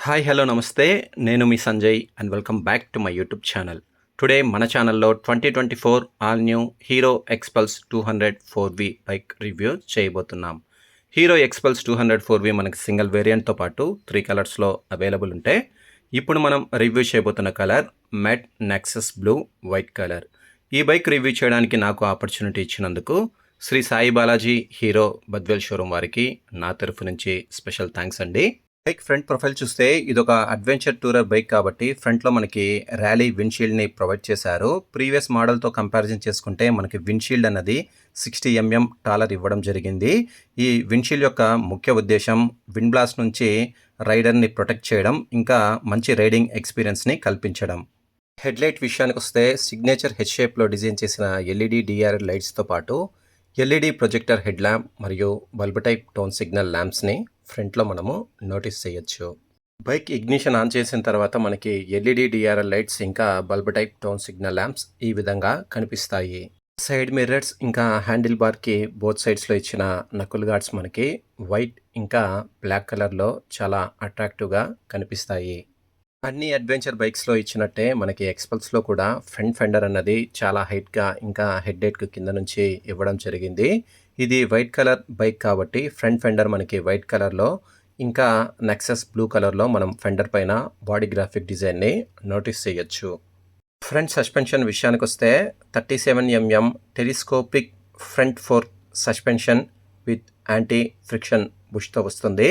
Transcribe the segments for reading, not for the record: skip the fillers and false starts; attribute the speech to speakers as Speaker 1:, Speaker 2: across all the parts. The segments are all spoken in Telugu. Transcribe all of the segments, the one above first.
Speaker 1: హాయ్ హలో నమస్తే. నేను మీ Sanjay and welcome back to my YouTube channel. Today మన ఛానల్లో 2024 all new Hero Xpulse 200 4V bike review చేయబోతున్నాం. హీరో ఎక్స్పల్స్ 200 4V మనకి సింగిల్ వేరియంట్తో పాటు 3 కలర్స్లో అవైలబుల్ ఉంటే ఇప్పుడు మనం రివ్యూ చేయబోతున్న colour matte Nexus blue white colour. ఈ బైక్ రివ్యూ చేయడానికి నాకు ఆపర్చునిటీ ఇచ్చినందుకు శ్రీ సాయి బాలాజీ హీరో బద్వేల్ షోరూమ్ వారికి నా తరఫు నుంచి స్పెషల్ థ్యాంక్స్ అండి. బైక్ ఫ్రంట్ ప్రొఫైల్ చూస్తే ఇదొక అడ్వెంచర్ టూరర్ బైక్ కాబట్టి ఫ్రంట్లో మనకి ర్యాలీ విండ్షీల్డ్ని ప్రొవైడ్ చేశారు. ప్రీవియస్ మోడల్తో కంపారిజన్ చేసుకుంటే మనకి విండ్షీల్డ్ అన్నది 60 mm టాలర్ ఇవ్వడం జరిగింది. ఈ విండ్షీల్డ్ యొక్క ముఖ్య ఉద్దేశం విండ్ బ్లాస్ట్ నుంచి రైడర్ని ప్రొటెక్ట్ చేయడం, ఇంకా మంచి రైడింగ్ ఎక్స్పీరియన్స్ని కల్పించడం. హెడ్లైట్ విషయానికి వస్తే సిగ్నేచర్ హెడ్ షేప్లో డిజైన్ చేసిన ఎల్ఈడి డిఆర్ఎల్ లైట్స్తో పాటు ఎల్ఈడి ప్రొజెక్టర్ హెడ్ ల్యాంప్ మరియు బల్బ్ టైప్ టోన్ సిగ్నల్ ల్యాంప్స్ని ఫ్రంట్లో మనము నోటీస్ చేయొచ్చు. బైక్ ఇగ్నిషన్ ఆన్ చేసిన తర్వాత మనకి ఎల్ఈడి డిఆర్ఎల్ లైట్స్ ఇంకా bulb type tone signal lamps ఈ విధంగా కనిపిస్తాయి. సైడ్ మిర్రర్స్ ఇంకా హ్యాండిల్ బార్కి బోత్ సైడ్స్లో ఇచ్చిన నకుల్ గార్డ్స్ మనకి వైట్ ఇంకా బ్లాక్ కలర్లో చాలా అట్రాక్టివ్గా కనిపిస్తాయి. అన్ని అడ్వెంచర్ బైక్స్లో ఇచ్చినట్టే మనకి ఎక్స్పల్స్లో కూడా ఫ్రంట్ ఫెండర్ అన్నది చాలా హైట్గా ఇంకా హెడ్లైట్కి కింద నుంచి ఇవ్వడం జరిగింది. ఇది వైట్ కలర్ బైక్ కాబట్టి ఫ్రంట్ ఫెండర్ మనకి వైట్ కలర్లో ఇంకా నెక్సస్ బ్లూ కలర్లో మనం ఫెండర్ పైన బాడీ గ్రాఫిక్ డిజైన్ని నోటీస్ చేయొచ్చు. ఫ్రంట్ సస్పెన్షన్ విషయానికి వస్తే 37 mm telescopic front fork suspension with anti friction బుష్తో వస్తుంది.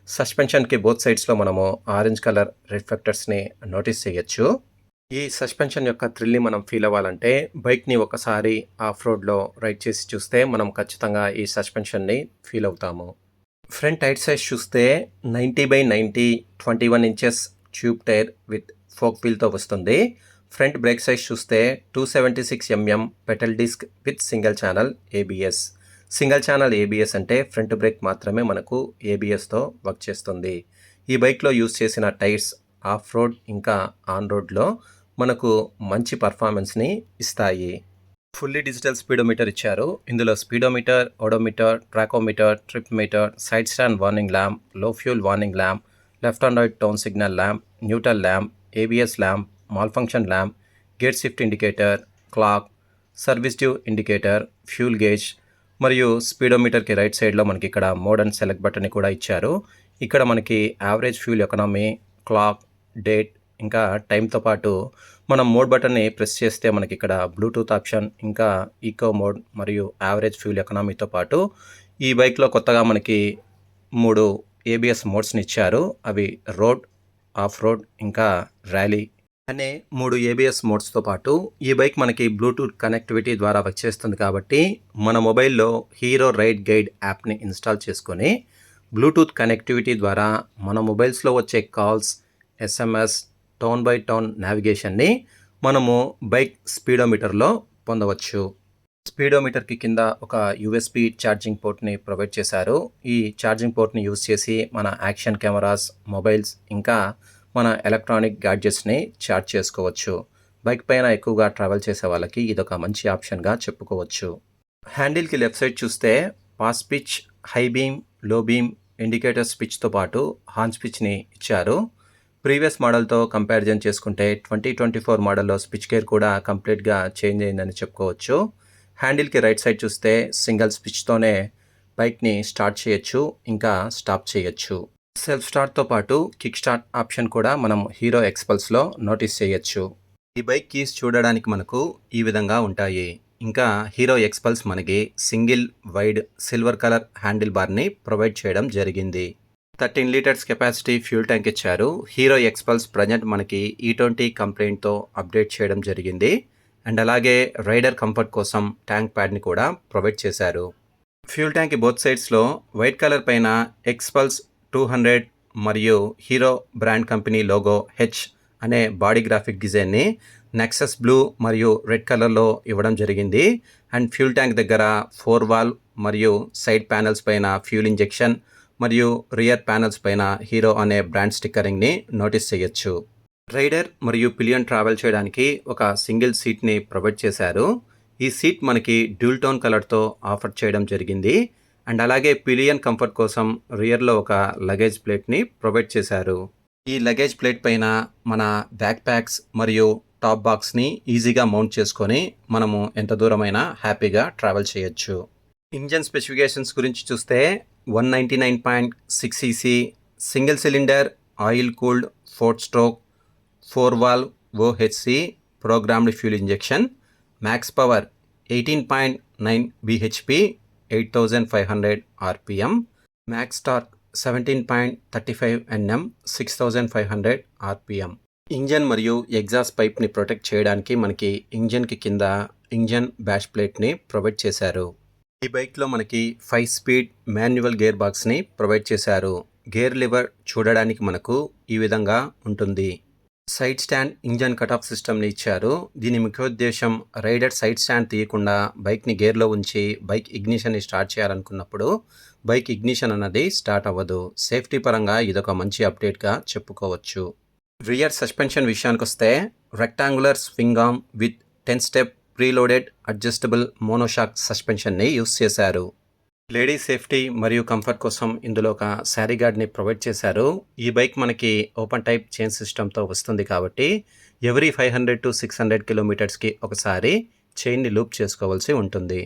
Speaker 1: సస్పెన్షన్కి బోత్ సైడ్స్లో మనము ఆరెంజ్ కలర్ రిఫ్లెక్టర్స్ని నోటీస్ చేయొచ్చు. ఈ సస్పెన్షన్ యొక్క థ్రిల్ని మనం ఫీల్ అవ్వాలంటే బైక్ని ఒకసారి ఆఫ్ రోడ్లో రైడ్ చేసి చూస్తే మనం ఖచ్చితంగా ఈ సస్పెన్షన్ని ఫీల్ అవుతాము. ఫ్రంట్ టైర్ సైజ్ చూస్తే 90/90 21 inches tube tyre with spoke వీల్తో వస్తుంది. ఫ్రంట్ బ్రేక్ సైజ్ చూస్తే 276 mm petal disc with single channel ABS. Single channel ABS అంటే ఫ్రంట్ బ్రేక్ మాత్రమే మనకు ఏబిఎస్తో వర్క్ చేస్తుంది. ఈ బైక్లో యూజ్ చేసిన టైర్స్ ఆఫ్ రోడ్ ఇంకా ఆన్ రోడ్లో మనకు మంచి పర్ఫార్మెన్స్ని ఇస్తాయి. ఫుల్లీ డిజిటల్ స్పీడోమీటర్ ఇచ్చారు. ఇందులో speedometer, odometer, tachometer, trip meter, side stand warning lamp, low fuel warning lamp, left and right turn signal lamp, neutral lamp, ABS lamp, malfunction lamp, గేట్ shift indicator, clock, service due indicator, fuel gauge మరియు స్పీడోమీటర్కి రైట్ సైడ్లో మనకి ఇక్కడ మోడ్ అండ్ సెలెక్ట్ బటన్ని కూడా ఇచ్చారు. ఇక్కడ మనకి average fuel economy, clock, date ఇంకా టైంతో పాటు మనం మోడ్ బటన్ని ప్రెస్ చేస్తే మనకి ఇక్కడ బ్లూటూత్ ఆప్షన్, ఇంకా ఈకో మోడ్ మరియు యావరేజ్ ఫ్యూల్ ఎకనామీతో పాటు ఈ బైక్లో కొత్తగా మనకి 3 ఏబిఎస్ మోడ్స్ని ఇచ్చారు. అవి రోడ్, ఆఫ్ రోడ్ ఇంకా ర్యాలీ అనే 3 ఏబిఎస్ మోడ్స్తో పాటు ఈ బైక్ మనకి బ్లూటూత్ కనెక్టివిటీ ద్వారా వచ్చేస్తుంది కాబట్టి మన మొబైల్లో హీరో రైడ్ గైడ్ యాప్ని ఇన్స్టాల్ చేసుకొని బ్లూటూత్ కనెక్టివిటీ ద్వారా మన మొబైల్స్లో వచ్చే calls, SMS, turn by turn నావిగేషన్ని మనము బైక్ స్పీడోమీటర్లో పొందవచ్చు. స్పీడోమీటర్కి కింద ఒక యూఎస్బి ఛార్జింగ్ పోర్ట్ని ప్రొవైడ్ చేశారు. ఈ ఛార్జింగ్ పోర్ట్ని యూజ్ చేసి మన యాక్షన్ కెమెరాస్, మొబైల్స్ ఇంకా మన ఎలక్ట్రానిక్ గ్యాడ్జెట్స్ని ఛార్జ్ చేసుకోవచ్చు. బైక్ పైన ఎక్కువగా ట్రావెల్ చేసే వాళ్ళకి ఇదొక మంచి ఆప్షన్గా చెప్పుకోవచ్చు. హ్యాండిల్కి లెఫ్ట్ సైడ్ చూస్తే pass switch, high beam, low beam, indicator స్విచ్తో పాటు హార్న్ స్విచ్ని ఇచ్చారు. ప్రీవియస్ మోడల్తో కంపారిజన్ చేసుకుంటే 2024 మోడల్లో స్విచ్ గేర్ కూడా కంప్లీట్గా చేంజ్ అయిందని చెప్పుకోవచ్చు. హ్యాండిల్కి రైట్ సైడ్ చూస్తే సింగిల్ స్విచ్తోనే బైక్ని స్టార్ట్ చేయొచ్చు, ఇంకా స్టాప్ చేయొచ్చు. సెల్ఫ్ స్టార్ట్తో పాటు కిక్ స్టార్ట్ ఆప్షన్ కూడా మనం హీరో ఎక్స్పల్స్లో నోటీస్ చేయొచ్చు. ఈ బైక్ కీస్ చూడడానికి మనకు ఈ విధంగా ఉంటాయి. ఇంకా హీరో ఎక్స్పల్స్ మనకి single wide silver colour handle బార్ని ప్రొవైడ్ చేయడం జరిగింది. 13 లీటర్స్ కెపాసిటీ ఫ్యూల్ ట్యాంక్ ఇచ్చారు. హీరో ఎక్స్పల్స్ ప్రజెంట్ మనకి E20 కంప్లైంట్తో అప్డేట్ చేయడం జరిగింది. అండ్ అలాగే రైడర్ కంఫర్ట్ కోసం ట్యాంక్ ప్యాడ్ని కూడా ప్రొవైడ్ చేశారు. ఫ్యూల్ ట్యాంక్ బోత్ సైడ్స్లో వైట్ కలర్ పైన ఎక్స్పల్స్ 200 మరియు Hero brand company logo H అనే బాడీ గ్రాఫిక్ డిజైన్ని నెక్సస్ బ్లూ మరియు రెడ్ కలర్లో ఇవ్వడం జరిగింది. అండ్ ఫ్యూల్ ట్యాంక్ దగ్గర 4 వాల్వ్ మరియు సైడ్ ప్యానెల్స్ పైన ఫ్యూల్ ఇంజెక్షన్ మరియు రియర్ ప్యానెల్స్ పైన హీరో అనే బ్రాండ్ స్టిక్కరింగ్ని నోటీస్ చేయొచ్చు. రైడర్ మరియు పిలియన్ ట్రావెల్ చేయడానికి ఒక సింగిల్ సీట్ని ప్రొవైడ్ చేశారు. ఈ సీట్ మనకి డ్యూల్ టోన్ కలర్తో ఆఫర్ చేయడం జరిగింది. అండ్ అలాగే పిలియన్ కంఫర్ట్ కోసం రియర్లో ఒక లగేజ్ ప్లేట్ని ప్రొవైడ్ చేశారు. ఈ లగేజ్ ప్లేట్ పైన మన బ్యాక్ ప్యాక్స్ మరియు టాప్ బాక్స్ని ఈజీగా మౌంట్ చేసుకొని మనము ఎంత దూరమైనా హ్యాపీగా ట్రావెల్ చేయొచ్చు. ఇంజన్ స్పెసిఫికేషన్స్ గురించి చూస్తే 199.6 cc single cylinder oil cooled 4 stroke 4 valve OHC programmed fuel injection, max power 18.9 bhp 8500 rpm, max torque 17.35 Nm 6500 rpm. Engine మరియు ఎగ్జాస్ట్ పైప్ని ప్రొటెక్ట్ చేయడానికి మనకి ఇంజన్కి కింద ఇంజన్ బ్యాష్ ప్లేట్ని ప్రొవైడ్ చేశారు. ఈ బైక్లో మనకి 5 స్పీడ్ మాన్యువల్ గేర్ బాక్స్ని ప్రొవైడ్ చేశారు. గేర్ లివర్ చూడడానికి మనకు ఈ విధంగా ఉంటుంది. Side stand engine cut off సిస్టమ్ని ఇచ్చారు. దీని ముఖ్యోద్దేశం రైడర్ సైడ్ స్టాండ్ తీయకుండా బైక్ని గేర్లో ఉంచి బైక్ ఇగ్నిషన్ని స్టార్ట్ చేయాలనుకున్నప్పుడు బైక్ ఇగ్నిషన్ అన్నది స్టార్ట్ అవ్వదు. సేఫ్టీ పరంగా ఇదొక మంచి అప్డేట్గా చెప్పుకోవచ్చు. రియర్ సస్పెన్షన్ విషయానికి వస్తే rectangular swing arm with 10 step preloaded adjustable monoshock సస్పెన్షన్ని యూస్ చేశారు. లేడీస్ సేఫ్టీ మరియు కంఫర్ట్ కోసం ఇందులో ఒక శారీ గార్డ్ని ప్రొవైడ్ చేశారు. ఈ బైక్ మనకి ఓపెన్ టైప్ చైన్ సిస్టమ్తో వస్తుంది కాబట్టి ఎవ్రీ 500 to 600 కిలోమీటర్స్కి ఒకసారి చైన్ని లూప్ చేసుకోవాల్సి ఉంటుంది.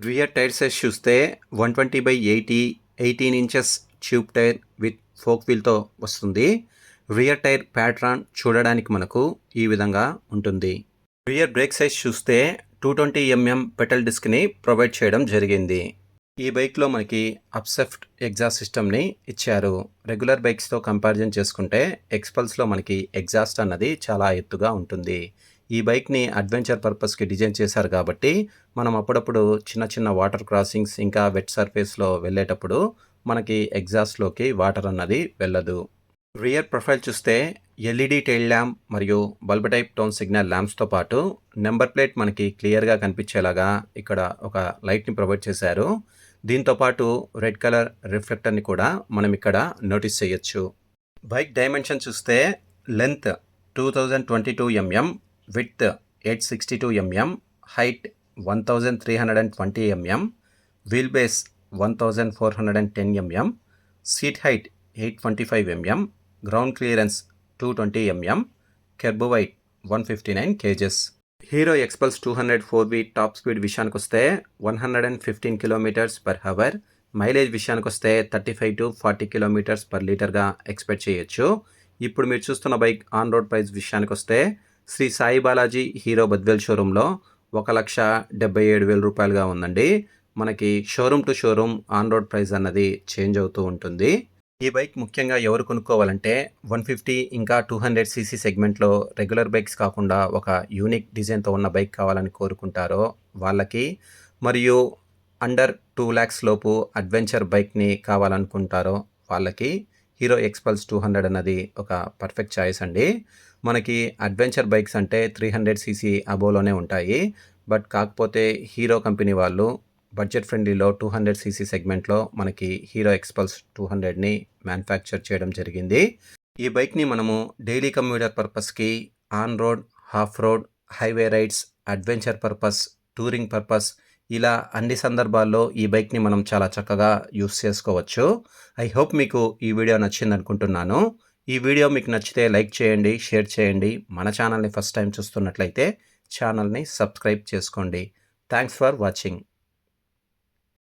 Speaker 1: రియర్ టైర్ సైజ్ చూస్తే 120/80 18 inches tube tyre with spoke వీల్తో వస్తుంది. రియర్ టైర్ ప్యాట్రాన్ చూడడానికి మనకు ఈ విధంగా ఉంటుంది. రియర్ బ్రేక్ సైజ్ చూస్తే 220 mm పెటల్ డిస్క్ని ప్రొవైడ్ చేయడం జరిగింది. ఈ బైక్లో మనకి అప్సెఫ్ట్ ఎగ్జాస్ట్ సిస్టమ్ని ఇచ్చారు. రెగ్యులర్ బైక్స్తో కంపారిజన్ చేసుకుంటే ఎక్స్పల్స్లో మనకి ఎగ్జాస్ట్ అన్నది చాలా ఎత్తుగా ఉంటుంది. ఈ బైక్ని అడ్వెంచర్ పర్పస్కి డిజైన్ చేశారు కాబట్టి మనం అప్పుడప్పుడు చిన్న చిన్న వాటర్ క్రాసింగ్స్ ఇంకా వెట్ సర్ఫేస్లో వెళ్ళేటప్పుడు మనకి ఎగ్జాస్ట్లోకి వాటర్ అన్నది వెళ్ళదు. రియర్ ప్రొఫైల్ చూస్తే LED టైల్ ల్యాంప్ మరియు బల్బ్ టైప్ టోన్ సిగ్నల్ ల్యాంప్స్తో పాటు నెంబర్ ప్లేట్ మనకి క్లియర్గా కనిపించేలాగా ఇక్కడ ఒక లైట్ని ప్రొవైడ్ చేశారు. దీంతోపాటు రెడ్ కలర్ రిఫ్లెక్టర్ని కూడా మనం ఇక్కడ నోటీస్ చేయొచ్చు. బైక్ డైమెన్షన్ చూస్తే length 2022 mm, width 862 mm, height 1320 mm, wheel base 1410 mm, seat height 825 mm, ground clearance 220 mm, kerb weight 159 kgs. Hero Xpulse 204V top speed విషయానికి వస్తే 115 km/h, మైలేజ్ విషయానికి వస్తే 35 to 40 km/లీటర్గా ఎక్స్పెక్ట్ చేయొచ్చు. ఇప్పుడు మీరు చూస్తున్న బైక్ ఆన్ రోడ్ ప్రైస్ విషయానికి వస్తే శ్రీ సాయి బాలాజీ హీరో బద్వేల్ షోరూంలో 1,77,000 రూపాయలుగా ఉందండి. మనకి showroom to showroom on road price అన్నది చేంజ్ అవుతూ ఉంటుంది. ఈ బైక్ ముఖ్యంగా ఎవరు కొనుక్కోవాలంటే 150 ఇంకా 200 cc సెగ్మెంట్లో రెగ్యులర్ బైక్స్ కాకుండా ఒక యూనిక్ డిజైన్తో ఉన్న బైక్ కావాలని కోరుకుంటారో వాళ్ళకి, మరియు అండర్ 2 lakhs లోపు అడ్వెంచర్ బైక్ని కావాలనుకుంటారో వాళ్ళకి హీరో ఎక్స్పల్స్ 200 అన్నది ఒక పర్ఫెక్ట్ చాయిస్ అండి. మనకి అడ్వెంచర్ బైక్స్ అంటే 300 cc అబోలోనే ఉంటాయి. బట్ కాకపోతే హీరో కంపెనీ వాళ్ళు బడ్జెట్ ఫ్రెండ్లీలో 200 cc సెగ్మెంట్లో మనకి హీరో ఎక్స్పల్స్ 200ని మ్యానుఫ్యాక్చర్ చేయడం జరిగింది. ఈ బైక్ని మనము డైలీ కమ్యూటర్ పర్పస్కి, on road, off road, highway rides, adventure purpose, touring purpose ఇలా అన్ని సందర్భాల్లో ఈ బైక్ని మనం చాలా చక్కగా యూస్ చేసుకోవచ్చు. ఐ హోప్ మీకు ఈ వీడియో నచ్చింది అనుకుంటున్నాను. ఈ వీడియో మీకు నచ్చితే లైక్ చేయండి, షేర్ చేయండి. మన ఛానల్ని ఫస్ట్ టైం చూస్తున్నట్లయితే ఛానల్ని సబ్స్క్రైబ్ చేసుకోండి. Thanks for watching.